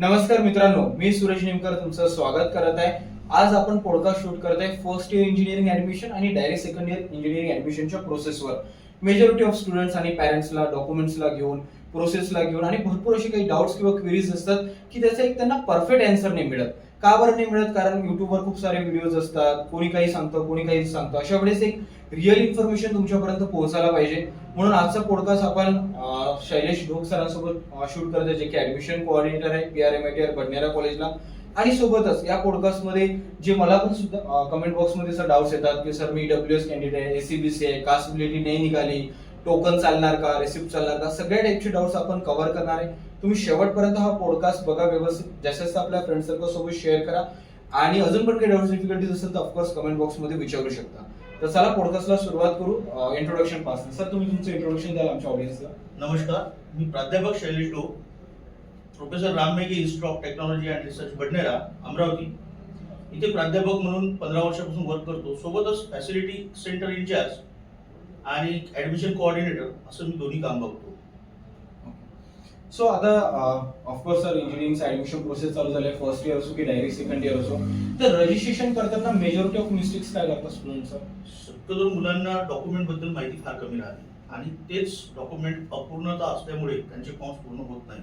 नमस्कार मित्रांनो, मी सुरेश नेमकर तुमचं स्वागत करत आहे. आज आपण पॉडकास्ट शूट करत आहे फर्स्ट इयर इंजिनिअरिंग ऍडमिशन आणि डायरेक्ट सेकंड इयर इंजिनिअरिंग ऍडमिशनच्या प्रोसेसवर. मेजॉरिटी ऑफ स्टुडंट्स आणि पॅरेंट्सला डॉक्युमेंट्सला घेऊन प्रोसेसला घेऊन आणि भरपूर असे काही डाऊट्स किंवा क्वेरीज असतात की त्याचा एक त्यांना परफेक्ट आन्सर नाही मिळत. का बरं नाही मिळत? कारण युट्यूबवर खूप सारे व्हिडिओज असतात, कोणी काही सांगतं कोणी काही सांगतं. अशा वेळेस एक रिअल इन्फॉर्मेशन तुमच्यापर्यंत पोहोचायला पाहिजे. म्हणून आजचा पॉडकास्ट आपण शैलेश ढोक सरांसोबत शूट करतोय, जे की ऍडमिशन कोऑर्डिनेटर आहे PRMITR बडनेरा कॉलेजला. आणि सोबतच या पॉडकास्टमध्ये जे मला पण सुद्धा कमेंट बॉक्समध्ये सर डाऊट्स येतात की सर मी EWS कॅन्डिडेट आहे, ACBC आहे, कास्टबिलिटी नाही निघाली, टोकन चालणार का, रेसिप्ट चालणार का, सगळ्या टाईपचे डाऊट्स आपण कव्हर करणार आहे. तुम्ही शेवटपर्यंत हा पॉडकास्ट बघा व्यवस्थित, जास्तीत जास्त आपल्या फ्रेंड सर्कल सोबत शेअर करा आणि अजून पण काही डाऊट्स डिफिकल्टीज असेल तर ऑफकोर्स कमेंट बॉक्समध्ये विचारू शकता. तर चला पॉडकास्टला सुरुवात करू. इंट्रोडक्शन पासून सर तुम्ही तुमचं इंट्रोडक्शन द्याल आमच्या ऑडियन्सला. नमस्कार, मी प्राध्यापक Shailesh Dhok, professor Ram Meghe institute of technology and research Badnera Amravati इथे प्राध्यापक म्हणून 15 वर्षापासून वर्क करतो. सोबतच फॅसिलिटी सेंटर इंचार्ज आणि ऍडमिशन कोऑर्डिनेटर असं मी दोन्ही काम बघतो. सो आता ऑफकोर्स सर इंजिनिअरिंगचं ऍडमिशन प्रोसेस चालू झाले, फर्स्ट इयर असो की डायरेक्ट सेकंड इयर असो, तर रजिस्ट्रेशन करताना मेजॉरिटी ऑफ मिस्टेक्स काय करतात स्टुडंट्स? शक्यतो मुलांना डॉक्युमेंट बद्दल माहिती फार कमी राहते आणि तेच डॉक्युमेंट अपूर्णता असल्यामुळे त्यांचे फॉर्म्स पूर्ण होत नाही.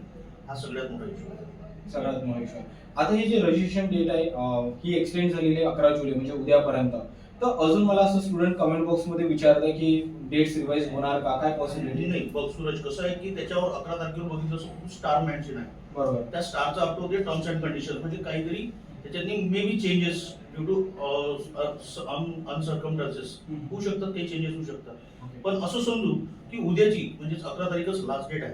हा सगळ्यात मोठा इश्यू आहे. सगळ्यात मोठा इश्यू आहे. आता ही जी रजिस्ट्रेशन डेट आहे ही एक्सटेंड झालेली आहे 11 जुलै म्हणजे उद्यापर्यंत. तर अजून मला असं स्टुडंट कमेंट बॉक्समध्ये विचारतात की डेट्स रिवाइज होणार का, काय पॉसिबिलिटी? नाही बघ सूरज, कसं आहे की त्याच्यावर 11 तारखेवर बघितलं खूप स्टार मेन्शन आहे. बरोबर. त्या स्टारचा अर्थ होते टर्म्स अँड कंडिशन, म्हणजे काहीतरी त्याच्यानी may be changes due to uncircumstances होऊ शकतात, ते चेंजेस होऊ शकतात. पण असं समजू की उद्याची म्हणजे 11 तारीखच लास्ट डेट आहे.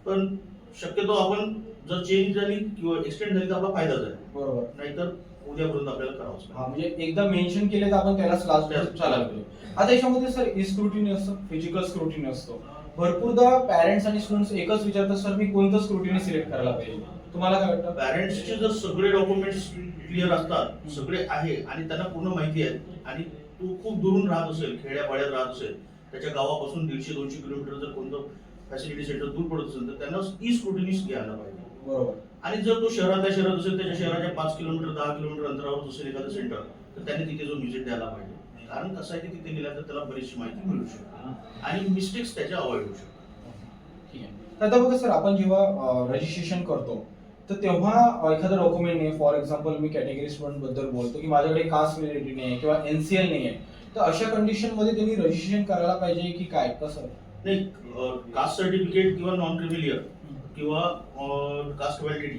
पण शक्यतो आपण जर चेंज झाली किंवा एक्सटेंड झाली तर आपला फायदा झाला. बरोबर. नाहीतर उद्यापर्यंत आपल्याला करावंच लागेल. म्हणजे एकदा मेन्शन केले तर आपण त्यालाच लास्ट डेट चालायला पाहिजे. आता याच्यामध्ये सर स्क्रुटिनी असतं, फिजिकल स्क्रुटिनी असतो. भरपूरदा पॅरेंट्स आणि स्टुडंट्स एकच विचारतात सर मी कोणतं स्क्रुटिनी सिलेक्ट करायला पाहिजे. तुम्हाला काय वाटतं? पॅरेंट्सचे जर सगळे डॉक्युमेंट्स क्लिअर असतात, सगळे आहे आणि त्यांना पूर्ण माहिती आहे आणि तू खूप दुरून राहत असेल, खेड्यापाड्यात राहत असेल, त्याच्या गावापासून 150-200 किलोमीटर जर कोणतं फॅसिलिटी सेंटर दूर पडत असेल तर त्यांना स्क्रुटिनीच घ्यायला पाहिजे. बरोबर. आणि जर तो शहरात असेल त्याच्या शहराच्या 5 किलोमीटर 10 किलोमीटर अंतरावर असेल एखादं सेंटर, तर त्याने तिथे जो व्हिजिट द्यायला पाहिजे. कारण कसं आहे की तिथे गेल्यानंतर त्याला बरीचशी माहिती मिळू शकते आणि मिस्टेक्स त्याच्या अवॉइड होऊ शकतात. ठीक आहे. तर आता बघा सर, आपण जेव्हा रजिस्ट्रेशन करतो तर तेव्हा एखादं डॉक्युमेंट नाही, for example me category student बद्दल बोलतो की माझ्याकडे कास्ट व्हॅलिडिटी नाही आहे किंवा NCL नाही आहे, तर अशा कंडिशन मध्ये त्यांनी रजिस्ट्रेशन करायला पाहिजे की काय, कसं? नाही, कास्ट सर्टिफिकेट किंवा नॉन क्रिमिलियर किंवा कास्ट व्हॅलिडिटी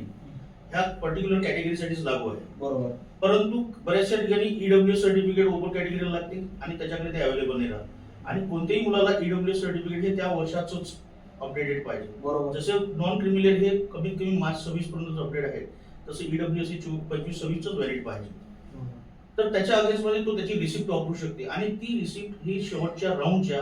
ह्या पर्टिक्युलर कॅटेगरीसाठीच लागू आहे. बरोबर. परंतु बऱ्याचशा ठिकाणी EWS सर्टिफिकेट ओपन कॅटेगरीला लागते आणि त्याच्याकडे ते अवेलेबल नाही राहत. आणि कोणत्याही मुलाला EWS सर्टिफिकेट हे त्या वर्षाचंच अपडेटेड पाहिजे. बरोबर. जसे नॉन क्रिमिलियर हे कमीत कमी मार्च 26 पर्यंत अपडेट आहे, तसे EWS हे 25-26 व्हॅलिड पाहिजे. तर त्याच्या अगेन्स्टमध्ये तो त्याची रिसिप्ट वापरू शकते आणि ती रिसिप्ट ही शेवटच्या राऊंडच्या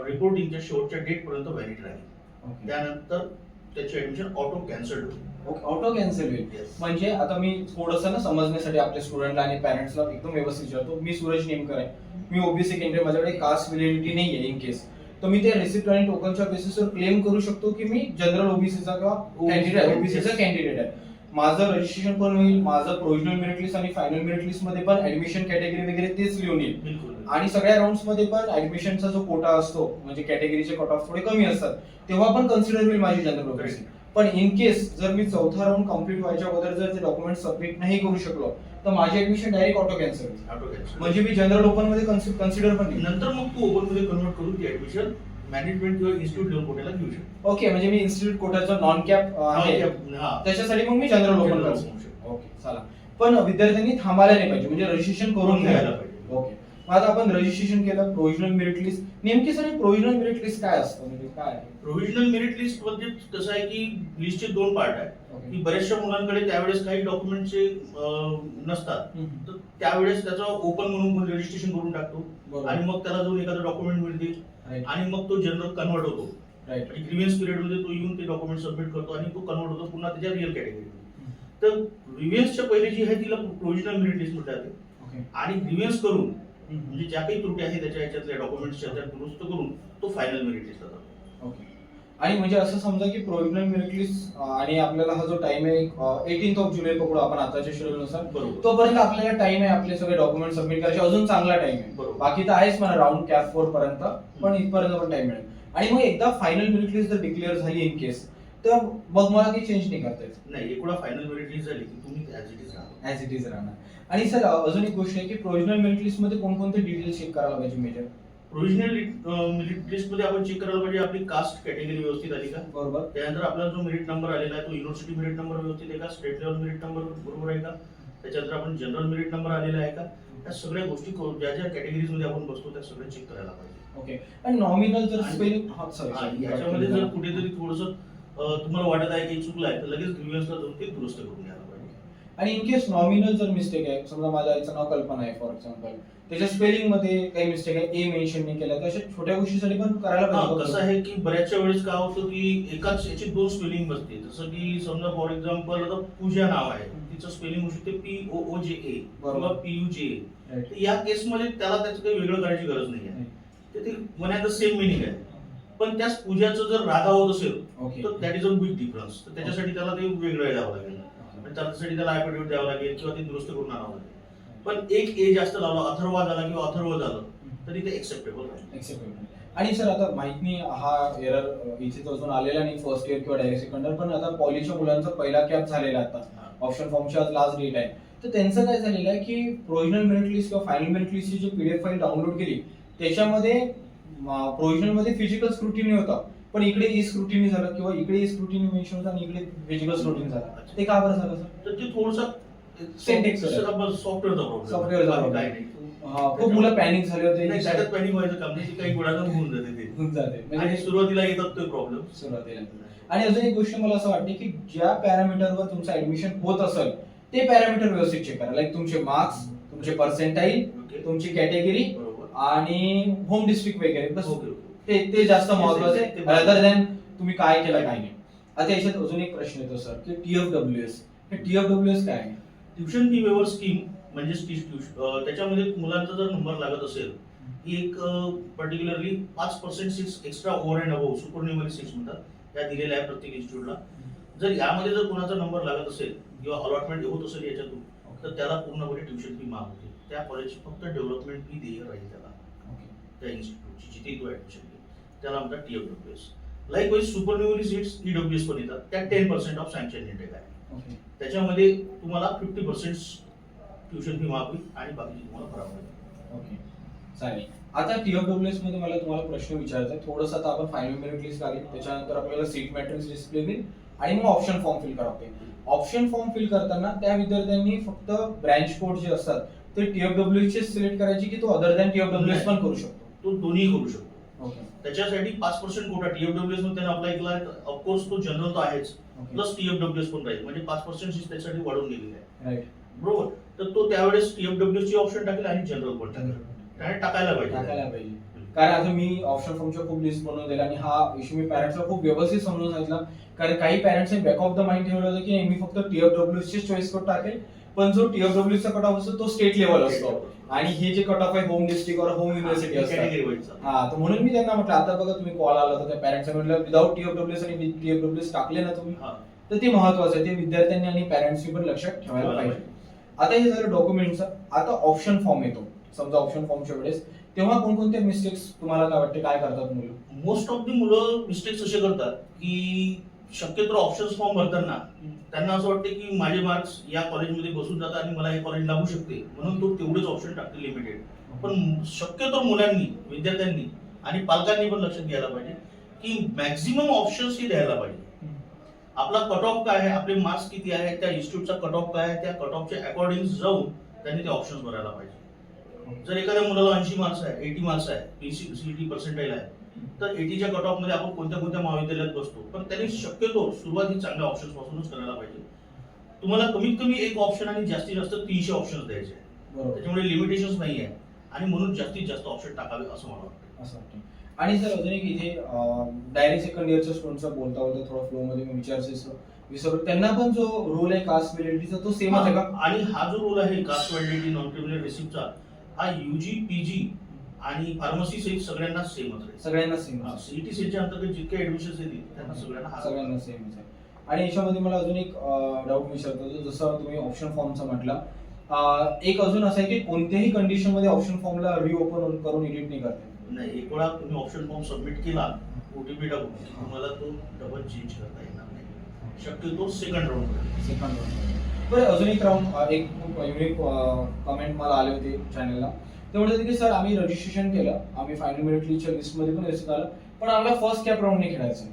रिपोर्टिंगच्या शेवटच्या डेट पर्यंत व्हॅलिड राहील. त्यानंतर त्याची ऍडमिशन ऑटो कॅन्सल होईल. ऑटो कॅन्सल होईल. म्हणजे आता मी थोडंसं ना समजण्यासाठी आपल्या स्टुडंटला आणि पॅरेंट्सला एकदम व्यवस्थित विचारतो. मी सूरज नेमकर आहे, मी OBC कॅन्डिडेट, माझ्याकडे कास्ट व्हॅलिडिटी नाही आहे इन केस, तर मी त्या रिसिप्ट आणि टोकनच्या बेसिसवर क्लेम करू शकतो की मी जनरल OBCचा किंवा कॅन्डिडेट OBCचा कॅन्डिडेट आहे. माझं रजिस्ट्रेशन पण होईल, माझं प्रोव्हिजनल मेरिट लिस्ट आणि फायनल मेरिट लिस्ट मध्ये पण ऍडमिशन कॅटेगरी वगैरे तेच लिहून येईल. आणि सगळ्या राऊंड्स मध्ये पण ऍडमिशनचा जो कोटा असतो म्हणजे कॅटेगरीचे कट ऑफ थोडे कमी असतात तेव्हा पण कन्सिडर होईल माझी जनरल OBC. पण इन केस जर मी चौथा राऊंड कम्प्लीट व्हायच्या अगोदर जर ते डॉक्युमेंट सबमिट नाही करू शकलो तर माझी ऍडमिशन डायरेक्ट ऑटो कॅन्सल होईल. म्हणजे मी जनरल ओपन मध्ये कन्सिडर पण नाही. नंतर मग तू ओपन मध्ये कन्वर्ट करून ती ऍडमिशन मॅनेजमेंट किंवा इन्स्टिट्यूट लेवल कोट्याला घेऊ शकतो. ओके, म्हणजे मी इन्स्टिट्यूट कोटाचा नॉन कॅप आहे त्याच्यासाठी मग मी जनरल ओपन करू शकतो. ओके, चला. पण विद्यार्थ्यांनी थांबायला नाही पाहिजे, म्हणजे रजिस्ट्रेशन करून घ्यायला पाहिजे. ओके. आता आपण रजिस्ट्रेशन केलं, प्रोव्हिजनल मेरिट लिस्ट. नेमकी सर प्रोव्हिजनल मेरिट लिस्ट काय असतं, म्हणजे काय आहे? प्रोव्हिजनल मेरिट लिस्ट म्हणजे कसं आहे की लिस्टचे 2 पार्ट आहे की बऱ्याचशा मुलांकडे त्यावेळेस काही डॉक्युमेंटचे नसतात, तर त्यावेळेस त्याचा ओपन म्हणून रजिस्ट्रेशन करून टाकतो आणि मग त्याला जाऊन एखादं डॉक्युमेंट मिळते आणि मग तो जनरल कन्वर्ट होतो. आणि ग्रीव्हन्स पिरियड मध्ये तो येऊन ते डॉक्युमेंट सबमिट करतो आणि तो कन्वर्ट होतो पुन्हा त्याच्या रिअल कॅटेगरी. तर ग्रीव्हन्सच्या पहिले जी आहे तिला प्रोव्हिजनल मेरिट लिस्ट म्हणतात जाते आणि ग्रीव्हन्स करून म्हणजे ज्या काही त्रुटी आहे त्याच्या याच्यातल्या डॉक्युमेंट्सच्या त्या दुरुस्त करून तो फायनल मेरिट लिस्टला जातो. ओके. आणि म्हणजे असं समजा की प्रोव्हिजनल मेरिट लिस्ट आणि आपल्याला हा जो टाइम आहे 18 जुलै पकडू आपण आताच्या शेड्यूल नुसार, बरोबर. तोपर्यंत आपल्याला टाइम आहे आपले सगळे डॉक्युमेंट सबमिट करायचे, अजून चांगला टाइम आहे. बरोबर. बाकी तर आहेच म्हणा राऊंड कॅप 4 पर्यंत, पण इथपर्यंत पण टाइम मिळेल. आणि मग एकदा फायनल मेरिट लिस्ट जर डिक्लेअर झाली इन केस, तर मग मला काही चेंज नाही करता येत. नाही, एकदा फायनल मेरिट लिस्ट झाली की तुम्ही ऍज इट इज राहा. ऍज इट इज राहणार. आणि सर अजून एक गोष्ट आहे की प्रोव्हिजनल मेरिट लिस्ट मध्ये कोणकोणते डिटेल्स चेक करायला पाहिजे मेजर? प्रोव्हिजनल मेरिट लिस्ट मध्ये आपण चेक करायला पाहिजे आपली कास्ट कॅटेगरी व्यवस्थित आली का, बरोबर. त्यानंतर आपला जो मेरिट नंबर आलेला आहे तो युनिव्हर्सिटी मेरिट नंबर व्यवस्थित आहे का, स्टेट लेवल मेरिट नंबर बरोबर आहे का, त्याच्यानंतर आपण जनरल मेरिट नंबर आलेला आहे का, त्या सगळ्या गोष्टी ज्या ज्या कॅटेगरीज मध्ये आपण बसतो त्या सगळ्या चेक करायला पाहिजे. ओके. आणि नॉमिनल जर आणि- स्पेलिंग याच्यामध्ये जर कुठेतरी थोडंसं तुम्हाला वाटत आहे की चुकलं आहे तर लगेच ग्रीव्हन्सला जाऊन ते दुरुस्त करून घ्यायला पाहिजे. आणि इन केस नॉमिनल जर मिस्टेक आहे, समजा माझ्या आईचं नाव कल्पना आहे फॉर एक्झाम्पल, त्याच्या स्पेलिंग मध्ये काही मिस्टेक आहे, ए मेन्शन नाही केलं, तर अशा छोट्या गोष्टीसाठी पण करायला पाहिजे. कसं आहे की बऱ्याचशा वेळेस काय होतं की एकाच याची दोन स्पेलिंग बसते. जसं की समजा फॉर एक्झाम्पल आता पूजा नाव आहे, तिचं स्पेलिंग होऊ शकते POOJA किंवा PUJA. Right. या केसमध्ये त्याला त्याचं काही वेगळं करायची गरज नाही आहे. ते one at the same meaning आहे. पण त्याच पूजाचं जर राधा होत असेल ओके. तर that is a big difference. तर त्याच्यासाठी त्याला ते वेगळं द्यावं लागेल, आणि त्यासाठी त्याला ॲफिडेव्हिट द्यावं लागेल किंवा ते दुरुस्त करून आणावं लागेल. पण एक ए जास्त लावला, अथर्वा झाला किंवा अथर्व झालं तरी ते एक्सेप्टेबल आहे. एक्सेप्टेबल. आणि सर आता माहित नाही हा एरर इथे तर अजून आलेला नाही फर्स्ट इयर किंवा डायरेक्ट सेकंड इयर, पण आता पॉलीच्या मुलांचा पहिला कॅप झालेला आता, ऑप्शन फॉर्मची आज लास्ट डेट आहे. तर त्यांचं काय झालेलं आहे की प्रोव्हिजनल मेरिट लिस्ट किंवा फायनल मेरिट लिस्टची जी PDF फाईल डाउनलोड केली त्याच्यामध्ये प्रोव्हिजनल मध्ये फिजिकल स्क्रुटिनी होता, पण इकडे ई स्क्रुटिनी झालं किंवा इकडे ई स्क्रुटिनी मेन्शन होता आणि इकडे फिजिकल स्क्रुटिनी झाला. ते का बरं झालं सर? तर ते थोडंसं Syntax सॉफ्टवेअरचा प्रॉब्लेम. Software चा problem. काय नाही. खूप मुलं पॅनिक झाले होते. नाही, त्याच्यात पॅनिक व्हायचं काम नाही, काही गुणांना होऊन जाते ते. होऊन जाते आणि म्हणजे सुरुवातीला येतात ते प्रॉब्लेम. सुरुवातीला. आणि अजून एक गोष्ट मला असं वाटते की ज्या पॅरामीटरवर तुमचं ऍडमिशन होत असेल ते पॅरामीटर व्यवस्थित चेक करा. लाईक तुमचे मार्क्स, तुमचे पर्सेंटाईल, ओके. तुमची कॅटेगरी बरोबर. आणि होम डिस्ट्रिक्ट वगैरे बस. ओके. ते जास्त महत्वाचं ते- आहे ते- अदर दॅन तुम्ही काय केलं काय नाही. आता याच्यात अजून एक प्रश्न येतो सर की TFWS. हे TFWS काय आहे? ट्युशन फी वेवर स्कीम म्हणजे त्याच्यामध्ये मुलांचा जर नंबर लागत असेल एक particularly 5% seats extra over and above supernumerary seats म्हणतात त्या दिलेल्या आहे प्रत्येक इन्स्टिट्यूटला. जर यामध्ये जर कोणाचा नंबर लागत असेल किंवा अलॉटमेंट होत असेल याच्यातून तर त्याला पूर्णपणे ट्युशन फी माफ होते. त्या कॉलेजची फक्त डेव्हलपमेंट फी देय राहील त्याला, त्या इन्स्टिट्यूटची जिथे तो ऍडमिशन घेईल त्याला म्हणतात TFWS. लाईकवाईज सुपरन्युमरी सीट्स EWS पण येतात, त्या 10% ऑफ सँक्शन इंटेक आहे. त्याच्यामध्ये तुम्हाला 50% ट्युशन फी माफ होईल आणि बाकीची तुम्हाला भरावं लागेल. ओके, चालेल. आता TFWS मध्ये मला तुम्हाला प्रश्न विचारायचा आहे. थोडंसं आता आपण फायनल मेरिट लिस्ट लागेल, त्याच्यानंतर आपल्याला सीट मॅट्रिक्स डिस्प्ले होईल आणि मग ऑप्शन फॉर्म फिल करावं लागेल. ऑप्शन फॉर्म फिल करताना त्या विद्यार्थ्यांनी फक्त ब्रँच कोड जे असतात ते TFWS चे सिलेक्ट करायचे की तो अदर दॅन TFWS पण करू शकतो? तो दोन्ही करू शकतो. ओके. त्याच्यासाठी 5% कोटा TFWS मध्ये त्याने अप्लाय केला आहे. ऑफकोर्स तो जनरल तो आहेच, प्लस TFWS पण राहील, म्हणजे 5% सीट त्याच्यासाठी वाढवून गेलेली आहे. राईट. बरोबर. तर तो त्यावेळेस TFWS ची ऑप्शन टाकेल आणि जनरल पण टाकेल. त्याने टाकायला टाकायला पाहिजे. पाहिजे. कारण आता मी ऑप्शन फॉर्मच्या खूप लिस्ट बनवून दिला आणि हा इश्यू मी पॅरेंट्सला खूप व्यवस्थित समजून सांगितला. कारण काही पॅरेंट्सने बॅक ऑफ द माइंड ठेवलं होतं की मी फक्त TFWS ची चॉईस कोड टाकेल, पण जो TFWS चा कट ऑफ असतो तो स्टेट लेवल असतो आणि हे जे कट ऑफ आहे होम डिस्ट्रिक्ट और होम युनिव्हर्सिटी असतात. कॅटेगरी वाईजचा. हा, तर म्हणून मी त्यांना म्हटलं आता बघा तुम्ही कॉल आला तर त्या पॅरेंट्सला म्हटलं विदाउट TFWS आणि विथ TFWS टाकले ना तुम्ही, हा. तर ते महत्वाचं आहे. ते विद्यार्थ्यांनी आणि पॅरेंट्सनी पण लक्षात ठेवायला पाहिजे. आता हे झालं डॉक्युमेंटचं. आता ऑप्शन फॉर्म येतो. समजा ऑप्शन फॉर्मच्या वेळेस तेव्हा कोणकोणते मिस्टेक्स तुम्हाला काय वाटते काय करतात मुलं? मोस्ट ऑफ दी मुलं मिस्टेक्स असे करतात की शक्यतो ऑप्शन्स फॉर्म भरताना त्यांना असं वाटतं की माझे मार्क्स या कॉलेजमध्ये बसून जातात आणि मला हे कॉलेज लागू शकते म्हणून तो तेवढेच ऑप्शन टाकते लिमिटेड. पण शक्यतो मुलांनी, विद्यार्थ्यांनी आणि पालकांनी पण लक्षात घ्यायला पाहिजे की मॅक्झिमम ऑप्शन्स ही द्यायला पाहिजे. आपला कट ऑफ काय आहे, आपले मार्क्स किती आहे, त्या इन्स्टिट्यूटचा कट ऑफ काय आहे, त्या कट ऑफच्या अकॉर्डिंग जाऊन त्यांनी ते ऑप्शन्स भरायला पाहिजे. जर एखाद्या मुलाला 80 मार्क्स आहे, 80 मार्क्स आहे, CET पर्सेंटाईल आहे, तर 80च्या कट ऑफ मध्ये आपण कोणत्या कोणत्या महाविद्यालयात बसतो, पण त्यांनी शक्यतो सुरुवात ही चांगल्या ऑप्शन्स पासूनच करायला पाहिजे. तुम्हाला कमीत कमी एक ऑप्शन आणि जास्तीत जास्त 300 ऑप्शन्स द्यायचे आहे. त्याच्यामुळे लिमिटेशन्स नाही आहे आणि म्हणून जास्तीत जास्त ऑप्शन टाकावे असं मला वाटतं. असं वाटतं. आणि सर अजून एक इथे डायरेक्ट सेकंड इयरच्या स्टुडंटचा बोलता बोलता थोडा फ्लो मध्ये मी विसरलो, त्यांना पण जो रोल आहे कास्ट व्हॅलिडिटीचा तो सेमच आहे का? आणि हा जो रोल आहे कास्ट व्हॅलिडिटी नॉन क्रिमिनल रिसिप्टचा, हा UG PG आणि फार्मसी सहित सगळ्यांना सेमच आहे. सगळ्यांना सेम सीईटी सेटच्या अंतर्गत जितके ऍडमिशन येतील त्यांना सगळ्यांना हा सगळ्यांना सेमच आहे. आणि याच्यामध्ये मला अजून एक डाऊट विचारतो, जसं तुम्ही ऑप्शन फॉर्मचा म्हटला, एक अजून असं आहे की कोणत्याही कंडिशन मध्ये ऑप्शन फॉर्मला रिओपन करून एडिट नाही करता येत. नाही, एक वेळा तुम्ही ऑप्शन फॉर्म सबमिट केला ओटीपी टाकून तुम्हाला तो डबल चेंज करता येणार नाही. शक्यतो सेकंड राऊंड. Second round. बरं, अजून एक राऊंड, एक खूप युनिक कमेंट मला आले होते चॅनलला. ते म्हणत होते की सर आम्ही रजिस्ट्रेशन केलं, आम्ही फायनल मेरिट लिस्टच्या लिस्टमध्ये पण रिस्क आलं, पण आम्हाला फर्स्ट कॅप राऊंड नाही खेळायचं,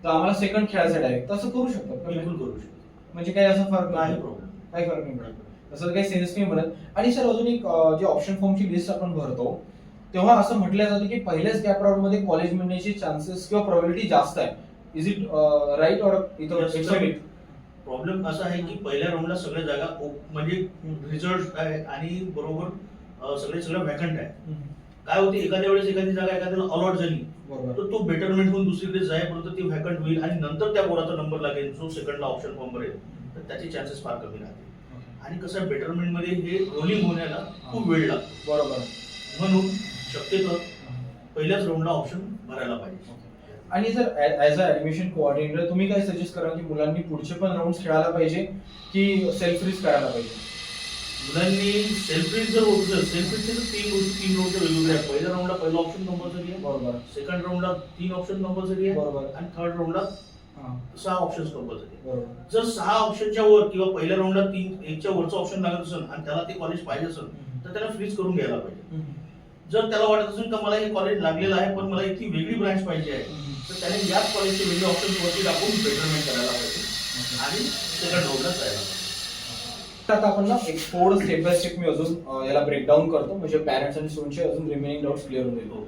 तर आम्हाला सेकंड खेळायचं डायरेक्ट. तसं करू शकतो का? बिलकुल करू शकतो. म्हणजे काही असं फरक नाही नाही, प्रॉब्लेम. काही फरक नाही पडत, तसं काही सेन्स नाही बनत. आणि सर अजून एक, जे ऑप्शन फॉर्मची लिस्ट आपण भरतो तेव्हा असं म्हटलं जातं की पहिल्याच गॅप राऊंड मध्ये कॉलेज मिळण्याची चान्सेस किंवा प्रोबॅबिलिटी जास्त आहे. इज इट राईट ऑर इथं प्रॉब्लेम असा आहे की पहिल्या राऊंडला सगळ्या जागा म्हणजे रिझल्ट आहे आणि बरोबर सगळ्या व्हॅकंट आहे. काय होते, एखाद्या वेळेस एखादी जागा एखाद्याला अलॉट झाली तर तो बेटरमेंट होऊन दुसरीकडे जाईपर्यंत ती व्हॅकंट होईल आणि नंतर त्या पोराचा नंबर लागेल जो सेकंडला ऑप्शन फॉर्म भरेल, तर त्याचे चान्सेस फार कमी राहतील. आणि कसं बेटरमेंट मध्ये हे रोलिंग होण्याला खूप वेळ लागतो. बरोबर. म्हणून शक्यतो पहिल्याच राऊंडला ऑप्शन भरायला पाहिजे. आणि जर ऍज अ ऍडमिशन कोऑर्डिनेटर तुम्ही काय सजेस्ट कराल की मुलांनी पुढचे पण राऊंड खेळायला पाहिजे की सेल्फ रिस्क करायला पाहिजे? मुलांनी सेल्फ रिस्क जर होत असेल, सेल्फ रिस्कचे तर तीन राऊंड वेगवेगळे आहेत. पहिल्या राऊंडला पहिला ऑप्शन कंपल्सरी आहे, बरोबर. सेकंड राऊंडला 3 ऑप्शन कंपल्सरी आहे, बरोबर. आणि थर्ड राऊंडला 6 ऑप्शन कंपल्सरी आहे. बरोबर. जर 6 ऑप्शनच्या वर किंवा पहिल्या राऊंडला 1च्या वरचं ऑप्शन लागत असेल आणि त्याला ते कॉलेज पाहिजे असेल तर त्याला फ्रीज करून घ्यायला पाहिजे. जर त्याला वाटत असेल का मला हे कॉलेज लागलेलं आहे पण मला इतकी वेगळी ब्रांच पाहिजे आहे, तर त्याने याच कॉलेजचे वेगळे ऑप्शन वरती टाकून बेटरमेंट करायला पाहिजे आणि सेकंड राऊंडला जायला पाहिजे. आता आपण ना एक थोडं स्टेप बाय स्टेप मी अजून याला ब्रेकडाऊन करतो, म्हणजे पॅरेंट्स आणि स्टुडंटचे अजून रिमेनिंग डाऊट्स क्लिअर होऊन जाईल.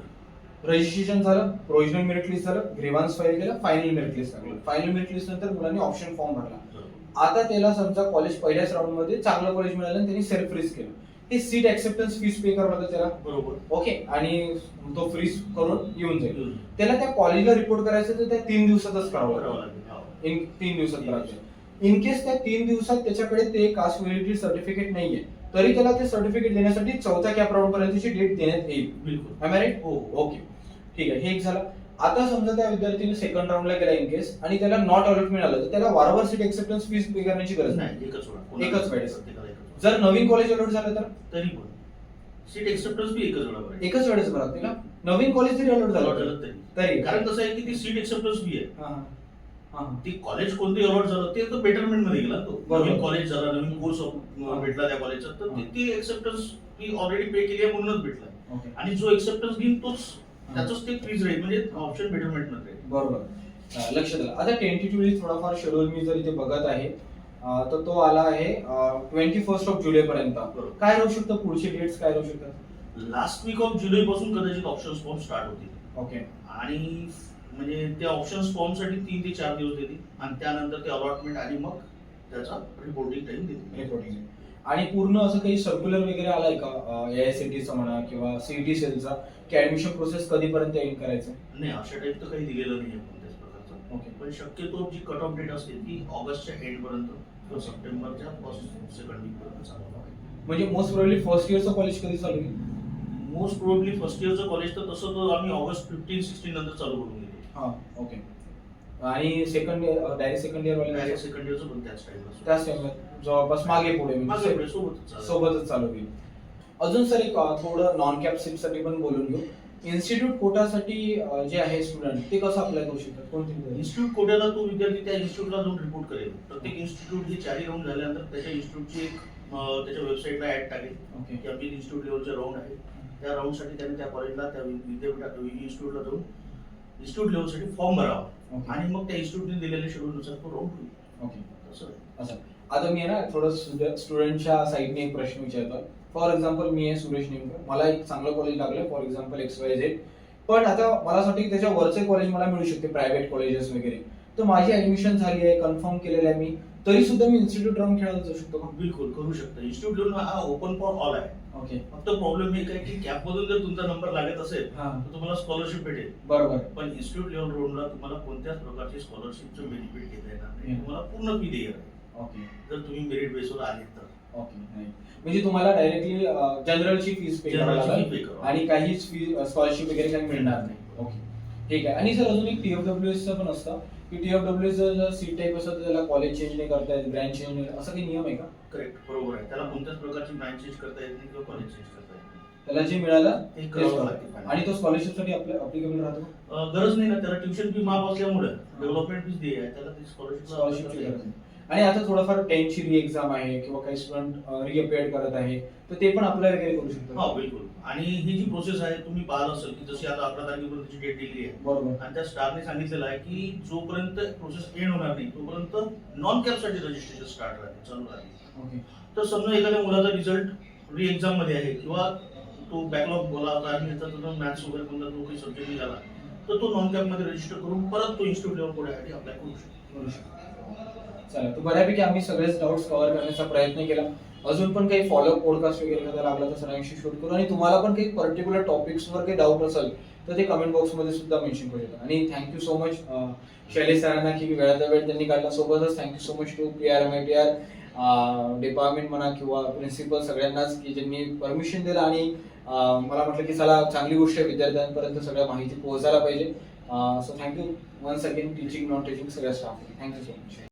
रजिस्ट्रेशन झालं, प्रोव्हिजनल मेरिट लिस्ट झालं, ग्रीव्हान्स फाईल केलं, फायनल मेरिट लिस्ट लागलं. फायनल मेरिट लिस्ट नंतर मुलांनी ऑप्शन फॉर्म भरला. आता त्याला समजा कॉलेज पहिल्याच राऊंड मध्ये चांगलं कॉलेज मिळालं आणि त्यांनी सेल्फ रिस्क केलं, ते सीट ऍक्सेप्टन्स फीस पे करावं लागतं त्याला, बरोबर. ओके, आणि तो फ्रीज करून येऊन जाईल. त्याला त्या कॉलेजला रिपोर्ट करायचं तर त्या 3 दिवसातच करावं लागेल. 3 दिवसात करायचं. इन केस त्या 3 दिवसात त्याच्याकडे ते कास्ट व्हॅलिडिटी सर्टिफिकेट नाहीये तरी त्याला ते सर्टिफिकेट देण्यासाठी 4थ्या कॅप राऊंड पर्यंतची डेट देण्यात येईल. बिलकुल. M I right? ओके, ठीक आहे, हे एक झालं. आता समजा त्या विद्यार्थ्याने सेकंड राऊंडला गेला इन केस आणि त्याला नॉट अलॉट मिळालं तर त्याला वारंवार सीट ऍक्सेप्टन्स फीस पे करण्याची गरज नाही. एकच वेळेस. जर नवीन कॉलेज अलॉट झालं तर तरी पण सीट ऍक्सेप्टन्स बी एकच वेळेस भरा लागते. नवीन कॉलेज जरी अलॉट झालं तरी, कारण कसं आहे की ती सीट ऍक्सेप्टन्स बी आहे. हा, ती कॉलेज कोणती अलॉट झालं ते तर बेटरमेंट मध्ये गेला, तो नवीन कॉलेज झाला, नवीन कोर्स भेटला त्या कॉलेजचा, तर ती ऍक्सेप्टन्स ती ऑलरेडी पे केली आहे म्हणूनच भेटला. आणि जो ऍक्सेप्टन्स घेईल तोच त्याचंच ते फ्रीज राहील, म्हणजे ऑप्शन बेटरमेंट मध्ये. बरोबर. लक्षात आलं. आता टेंटेटिव्हली थोडाफार शेड्यूल मी जर इथे बघत आहे तर तो आला आहे 21 जुलै पर्यंत. काय राहू शकतं पुढचे डेट्स, काय राहू शकतात? लास्ट वीक ऑफ जुलै पासून कदाचित ऑप्शन फॉर्म स्टार्ट होतील. ओके. आणि म्हणजे त्या ऑप्शन फॉर्म साठी 3 ते 4 दिवस देतील आणि त्यानंतर ते अलॉटमेंट आणि मग त्याचा रिपोर्टिंग टाइम देतील. आणि पूर्ण असं काही सर्क्युलर वगैरे आलाय का AICTEचा म्हणा किंवा सीईटी सेलचा की ऍडमिशन प्रोसेस कधीपर्यंत एंड करायचं? नाही, अशा टाईप तर काही दिलेलं नाही कोणत्याच प्रकारचं. ओके. पण शक्यतो जी कट ऑफ डेट असते ती ऑगस्टच्या एंड पर्यंत किंवा सप्टेंबरच्या फर्स्ट सेकंड वीक पर्यंत चालू आहे. म्हणजे मोस्ट प्रोबेबली फर्स्ट इयरचं कॉलेज कधी चालू होईल? मोस्ट प्रोबेबली फर्स्ट इयरचं कॉलेज तर तसं तर आम्ही ऑगस्ट 15-16 नंतर चालू करून घेतो. हा, ओके. आणि second year, direct second year वाले डायरेक्ट सेकंड इयरचं पण त्याच त्याच टाइमला जवळपास मागे पुढे म्हणजे सोबतच चालू होईल. अजून सर एक थोडं नॉन कॅप सीट साठी पण बोलून घेऊ. इन्स्टिट्यूट कोटासाठी जे आहे स्टुडंट ते कसं अप्लाय करू शकतात? कोणती इन्स्टिट्यूट कोट्याला तो विद्यार्थी त्या इन्स्टिट्यूटला जाऊन रिपोर्ट करेल. प्रत्येक इन्स्टिट्यूट हे 4 राऊंड झाल्यानंतर त्याच्या इन्स्टिट्यूटची एक त्याच्या वेबसाईटला ऍड टाकेल की आपली इन्स्टिट्यूट लेवलचे राऊंड आहे. त्या राऊंडसाठी त्याने त्या कॉलेजला त्या विद्यापीठात इन्स्टिट्यूटला जाऊन इन्स्टिट्यूट लेवलसाठी फॉर्म भरावा आणि मग त्या इन्स्टिट्यूटने दिलेल्या शेड्यूलनुसार तो राऊंड होईल. ओके, असं असं. आता मी ना थोडं स्टुडंटच्या साईडने एक प्रश्न विचारतो. फॉर एक्झाम्पल मी आहे सुरेश नेमकर, मला एक चांगलं कॉलेज लागलं, फॉर एक्झाम्पल XYZ, पण आता मला असं वाटतं की त्याच्या वरचे कॉलेज मला मिळू शकते, प्रायव्हेट कॉलेजेस वगैरे. तर माझी ऍडमिशन झाली आहे, कन्फर्म केलेलं आहे मी, तरी सुद्धा मी इन्स्टिट्यूट राऊंड खेळायला जाऊ शकतो का? बिलकुल करू शकता. इन्स्टिट्यूट लेवल हा ओपन फॉर ऑल आहे. ओके. फक्त प्रॉब्लेम एक आहे की कॅप मधून जर तुमचा नंबर लागत असेल तर तुम्हाला स्कॉलरशिप भेटेल. बरोबर. पण इन्स्टिट्यूट लेवल राऊंडला तुम्हाला कोणत्याच प्रकारची स्कॉलरशिपचं बेनिफिट घेता येणार नाही. तुम्हाला पूर्ण फी द्यायला आहे. ओके. जर तुम्ही मेरिट बेसवर आले तर. ओके नाही. म्हणजे तुम्हाला डायरेक्टली जनरलची फीस पे करावी जनरलची लागेल fee pay करावी. आणि काहीच फी स्कॉलरशिप वगैरे काही मिळणार नाही. ओके ठीक आहे. आणि सर अजून एक TFWS चं पण असतं की TFWS जर सीट टाईप असतं तर त्याला कॉलेज चेंज नाही करता येत, ब्रँच चेंज नाही, असा काही नियम आहे का? करेक्ट, बरोबर आहे. त्याला कोणत्याच प्रकारची ब्रँच चेंज करता येत नाही किंवा कॉलेज चेंज करता येत नाही. त्याला जे मिळालं ते तेच करावं करावं. लागते. आणि तो स्कॉलरशिपसाठी अप्लिकेबल राहतो. गरज नाही ना, त्याला ट्युशन फी माफ असल्यामुळे डेव्हलपमेंट फीस दे आहे, त्याला ती स्कॉलरशिपची गरज स्कॉलरशिप. नाही. आणि आता थोडंफार 10 ची री एक्झाम आहे किंवा काही स्टुडंट रिअपिअर करत आहे तर ते पण अप्लाय वगैरे करू शकतो. हा बिलकुल. आणि ही जी प्रोसेस आहे तुम्ही पाहिलं असेल की जशी आता 11 तारखेपर्यंतची डेट दिली आहे बरोबर. आणि त्या स्टारने सांगितलेलं आहे की जोपर्यंत प्रोसेस एंड होणार नाही तोपर्यंत नॉन कॅपसाठी रजिस्ट्रेशन स्टार्ट राहते, चालू राहते. ओके तर समजा एखाद्या मुलाचा रिझल्ट री एक्झाम मध्ये आहे किंवा तो बॅकलॉग बोला होता आणि त्याचा मॅथ्स वगैरे कोणता जो काही सब्जेक्ट निघाला तर तो नॉन कॅप मध्ये रजिस्टर करून परत तो इन्स्टिट्यूट लेवल पुढे अप्लाय करू शकतो. करू शकतो. चालेल. तर बऱ्यापैकी आम्ही सगळेच डाऊट्स कव्हर करण्याचा प्रयत्न केला. अजून पण काही फॉलोअप पॉडकास्ट वगैरे करायला लागला तर सरांशी शूट करू. आणि तुम्हाला पण काही पर्टिक्युलर टॉपिक्सवर काही डाऊट असेल तर ते कमेंट बॉक्समध्ये सुद्धा मेन्शन करू शकता. आणि थँक्यू सो मच शैलेश सरांना की वेळाचा वेळ त्यांनी काढला. सोबतच थँक्यू सो मच टू PRMITR डिपार्टमेंट म्हणा किंवा प्रिन्सिपल सगळ्यांनाच की ज्यांनी परमिशन दिलं आणि मला म्हटलं की चला चांगली गोष्ट आहे, विद्यार्थ्यांपर्यंत सगळ्या माहिती पोहोचायला पाहिजे. So thank you once again teaching non teaching सगळ्या स्टाफ. Thank you so much.